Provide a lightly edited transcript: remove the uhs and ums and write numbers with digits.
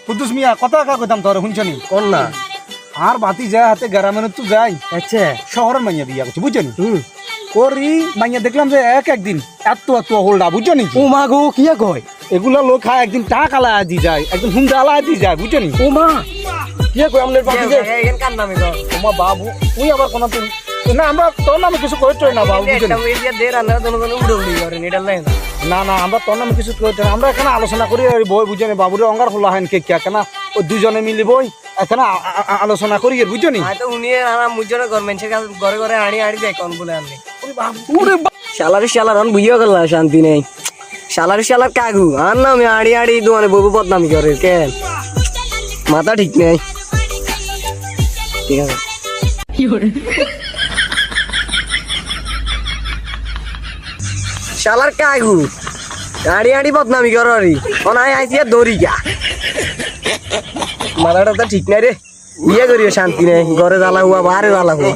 কুদ্দুস মিয়া কথা কা কইতাম তোর শুনছনি কোন না আর বাতি যায় হাতে গ্রামের তো যাই আচ্ছা শহরের মাইয়া বিয়া করছে বুঝছনি হুম করি মাইয়া দেখলাম যে একদিন এত হোল্ডা বুঝছনি ও মা গো কিয়া কয় এগুলা লোক খায় একদিন টাকা আলা দি যায় একদিন হুন্ডা আলা দি যায় বুঝছনি ও মা কিয়া কয় আমনের বাকি যে এখান কার নামে গো তোমার বাবু তুই আবার কোন তুই না আমরা তোর নামে কিছু করতে না বাবু বুঝছনি এটা ওই যে দে রান্না দোনো দোনো উড়ে উড়ি করেন এটা লাই না না না আমরা তোর নামে কিছু করতে না আমরা এখানে আলোচনা করি আর বই বুঝছনি বাবুরে অঙ্গার খোলা হেন কে কিয়া কেন ও দুজনে মিলি বই এখানে আলোচনা করি আর বুঝছনি হয়তো উনি আর মুজনে গভর্নমেন্টের কাছে ঘরে ঘরে আড়ি আড়ি দেয় কোন বলে আনলে ওরে শালার অন বুঝিও গেল শান্তি নেই শালার কাগু আর না আমি আড়ি আড়ি দোয়ানে বউ বদনামি করে কেন মাথা ঠিক নেই ঠিক আছে শালার কাগু আড়ি আড়ি বদনামি করে অনাই আইসিয়া দৌড়ি গা মাথাটা তো ঠিক নাই রে বিয়ে করিও শান্তি নেই ঘরে জ্বালা হুয়া বাহারে জ্বালা হুয়া